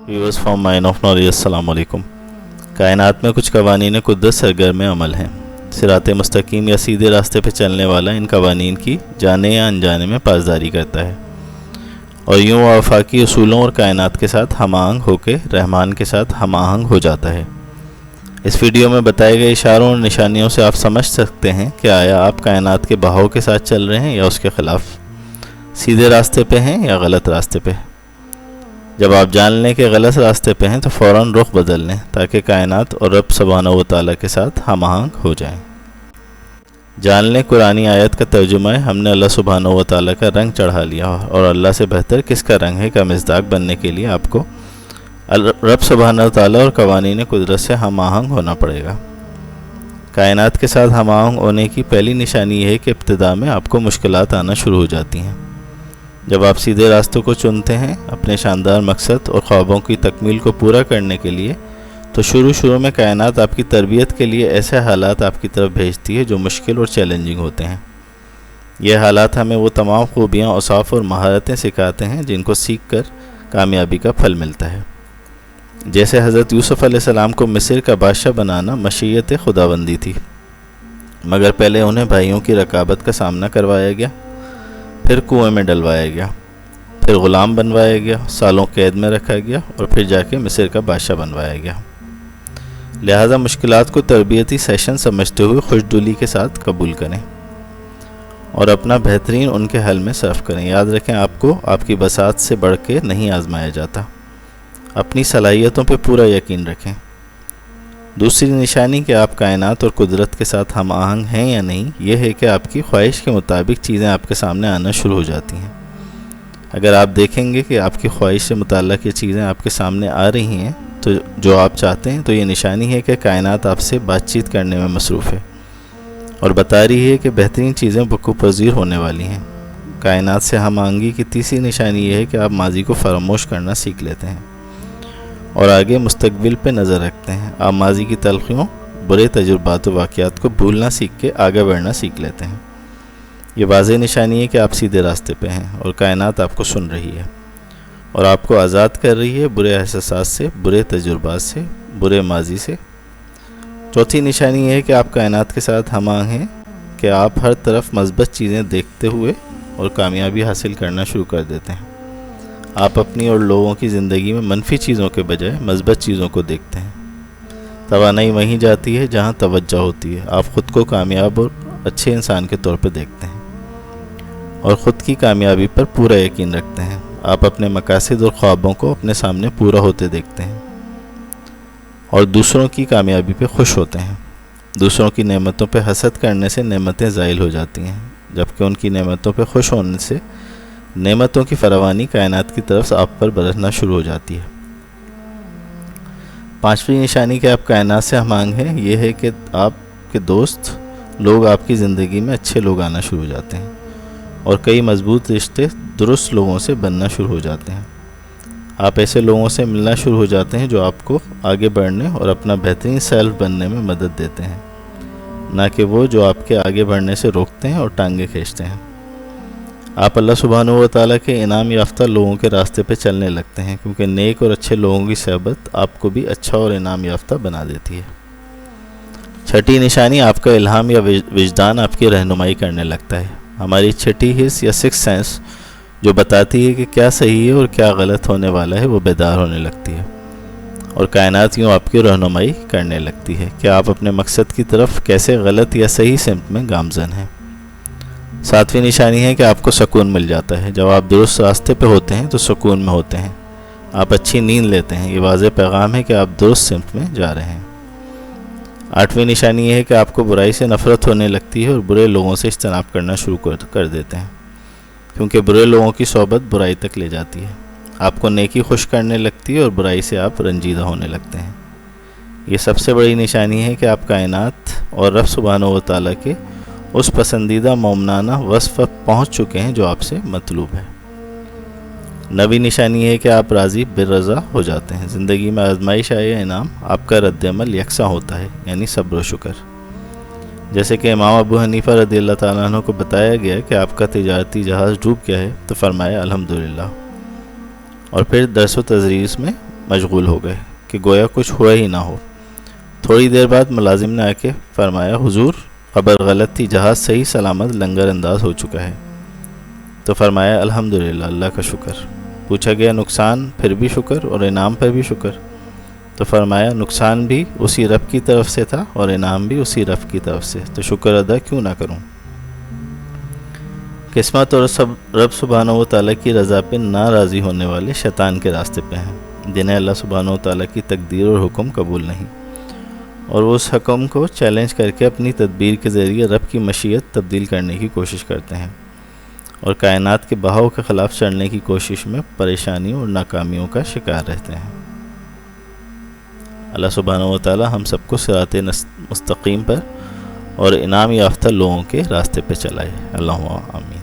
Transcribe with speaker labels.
Speaker 1: Viewers from mine of knowledge, अस्सलाम वालेकुम। कायनात में कुछ कवानीन कुदरत सरगर्म अमल हैं। सिरात मुस्तकीम या सीधे रास्ते पर चलने वाला इन कवानीन की जाने या अनजाने में पासदारी करता है और यूँ वफाकी उसूलों और कायनात के साथ हम आहंग होकर रहमान के साथ हम आहंग हो जाता है। इस वीडियो में बताए गए इशारों और निशानियों से आप समझ सकते हैं कि आया आप कायनात के बहाव के साथ चल रहे हैं या उसके ख़िलाफ़, सीधे रास्ते पे हैं या गलत रास्ते पे। जब आप जान लें कि गलत रास्ते पे हैं तो फ़ौरन रुख बदल लें ताकि कायनात और रब सुब्हानहू व तआला के साथ हम आहंग हो जाएं। जान लें कुरानी आयत का तर्जुमा है, हमने अल्लाह सुब्हानहू व तआला का रंग चढ़ा लिया और अल्लाह से बेहतर किसका रंग है का मिज़दाक बनने के लिए आपको रब सुब्हानहू व तआला और कवानीन कुदरत से हम आहंग होना पड़ेगा। कायनात के साथ हम आहंग होने की पहली निशानी यह है कि इब्तिदा में आपको मुश्किलात आना शुरू हो जाती हैं। जब आप सीधे रास्तों को चुनते हैं अपने शानदार मकसद और ख्वाबों की तकमील को पूरा करने के लिए, तो शुरू में कायनात आपकी तरबियत के लिए ऐसे हालात आपकी तरफ भेजती है जो मुश्किल और चैलेंजिंग होते हैं। ये हालात हमें वो तमाम खूबियाँ, औसाफ और महारतें सिखाते हैं जिनको सीख कर कामयाबी का फल मिलता है। जैसे हज़रत यूसुफ़ अलैहिस्सलाम को मिस्र का बादशाह बनाना मशीयत खुदाबंदी थी, मगर पहले उन्हें भाइयों की रकाबत का सामना करवाया गया, फिर कुएं में डलवाया गया, फिर ग़ुलाम बनवाया गया, सालों कैद में रखा गया और फिर जाके मिस्र का बादशाह बनवाया गया। लिहाजा मुश्किलात को तरबियती सेशन समझते हुए खुशदिली के साथ कबूल करें और अपना बेहतरीन उनके हल में सर्फ करें। याद रखें, आपको आपकी बसात से बढ़ के नहीं आजमाया जाता। अपनी सलाहियतों पे पूरा यकीन रखें। दूसरी निशानी कि आप कायनात और कुदरत के साथ हम आहंग हैं या नहीं, यह है कि आपकी ख्वाहिश के मुताबिक चीज़ें आपके सामने आना शुरू हो जाती हैं। अगर आप देखेंगे कि आपकी ख्वाहिश से मुताल्लिक़ ये चीज़ें आपके सामने आ रही हैं तो जो आप चाहते हैं, तो ये निशानी है कि कायनात आपसे बातचीत करने में मसरूफ़ है और बता रही है कि बेहतरीन चीज़ें वक़ूफ़ पज़ीर होने वाली हैं। कायनात से हम आहंगी की तीसरी निशानी ये है कि आप माजी को फरामोश करना सीख लेते हैं और आगे मुस्तकबिल पे नज़र रखते हैं। आप माजी की तलखियों, बुरे तजुर्बात व वाक़यात को भूलना सीख के आगे बढ़ना सीख लेते हैं। ये वाज़ेह निशानी है कि आप सीधे रास्ते पे हैं और कायनात आपको सुन रही है और आपको आज़ाद कर रही है बुरे एहसास से, बुरे तजुर्बात से, बुरे माजी से। चौथी निशानी है कि आप कायनात के साथ हम आहंग हैं कि आप हर तरफ मस्बत चीज़ें देखते हुए और कामयाबी हासिल करना शुरू कर देते हैं। आप अपनी और लोगों की ज़िंदगी में मनफी चीज़ों के बजाय मस्बत चीज़ों को देखते हैं। तवानाई वहीं जाती है जहाँ तवज्जो होती है। आप ख़ुद को कामयाब और अच्छे इंसान के तौर पर देखते हैं और ख़ुद की कामयाबी पर पूरा यकीन रखते हैं। आप अपने मकासद और ख्वाबों को अपने सामने पूरा होते देखते हैं और दूसरों की कामयाबी पे खुश होते हैं। दूसरों की नेमतों पे हसद करने से नेमतें ज़ाइल हो जाती हैं, जबकि उनकी नेमतों पे खुश होने से नेमतों की फरावानी कायनात की तरफ से आप पर बरसना शुरू हो जाती है। पांचवी निशानी कि आप कायनात से हम आहंग हैं, ये है कि आपके दोस्त लोग आपकी ज़िंदगी में अच्छे लोग आना शुरू हो जाते हैं और कई मजबूत रिश्ते दुरुस्त लोगों से बनना शुरू हो जाते हैं। आप ऐसे लोगों से मिलना शुरू हो जाते हैं जो आपको आगे बढ़ने और अपना बेहतरीन सेल्फ बनने में मदद देते हैं, ना कि वो जो आपके आगे बढ़ने से रोकते हैं और टांगे खींचते हैं। आप अल्लाह सुब्हानहू व तआला के इनाम याफ्ता लोगों के रास्ते पे चलने लगते हैं, क्योंकि नेक और अच्छे लोगों की सहबत आपको भी अच्छा और इनाम याफ्ता बना देती है। छठी निशानी, आपका इल्हाम या विजदान आपकी रहनुमाई करने लगता है। हमारी छठी हिस्स या सिक्स सेंस जो बताती है कि क्या सही है और क्या गलत होने वाला है, वो बेदार होने लगती है और कायनात यूँ आपकी रहनुमाई करने लगती है कि आप अपने मकसद की तरफ कैसे गलत या सही सिमत में गामज़न हैं। सातवीं निशानी है कि आपको सुकून मिल जाता है। जब आप दुरुस्त रास्ते पे होते हैं तो सुकून में होते हैं, आप अच्छी नींद लेते हैं। ये वाज़ेह पैगाम है कि आप दुरुस्त सिमत में जा रहे हैं। आठवीं निशानी ये है कि आपको बुराई से नफ़रत होने लगती है और बुरे लोगों से इज्तनाब करना शुरू कर देते हैं, क्योंकि बुरे लोगों की सोहबत बुराई तक ले जाती है। आपको नेकी खुश करने लगती है और बुराई से आप रंजीदा होने लगते हैं। ये सबसे बड़ी निशानी है कि आप कायनात और रब सुब्हानहू व तआला के उस पसंदीदा मोमनाना वस्फ़ पर पहुँच चुके हैं जो आपसे मतलूब है। नवी निशानी है कि आप राज़ी बिरज़ा हो जाते हैं। ज़िंदगी में आजमाइश आए या इनाम, आपका रद्द-ए-अमल यकसा होता है, यानी सब्र व शुक्र। जैसे कि इमाम अबू हनीफ़ा रज़ियल्लाहु ताला अन्हु को बताया गया कि आपका तिजारती जहाज़ डूब गया है, तो फरमाया अल्हम्दुलिल्लाह। और फिर दर्स व तदरीस में مشغول ہو گئے کہ گویا کچھ ہوا ہی نہ ہو۔ تھوڑی دیر بعد ملازم نے آ کے فرمایا حضور خبر غلط تھی، جہاز صحیح سلامت لنگر انداز ہو چکا ہے۔ تو فرمایا الحمدللہ، اللہ کا شکر۔ پوچھا گیا نقصان پھر بھی شکر اور انعام پر بھی شکر؟ تو فرمایا نقصان بھی اسی رب کی طرف سے تھا اور انعام بھی اسی رب کی طرف سے، تو شکر ادا کیوں نہ کروں۔ قسمت اور رب سبحانہ و تعالیٰ کی رضا پہ ناراضی ہونے والے شیطان کے راستے پہ ہیں، جنہیں اللہ سبحانہ و تعالیٰ کی تقدیر اور حکم قبول نہیں، اور وہ اس حکم کو چیلنج کر کے اپنی تدبیر کے ذریعے رب کی مشیت تبدیل کرنے کی کوشش کرتے ہیں، اور کائنات کے بہاؤ کے خلاف چڑھنے کی کوشش میں پریشانیوں اور ناکامیوں کا شکار رہتے ہیں۔ اللہ سبحانہ و تعالیٰ ہم سب کو صراط مستقیم پر اور انعام یافتہ لوگوں کے راستے پہ چلائے۔ اللہم آمین۔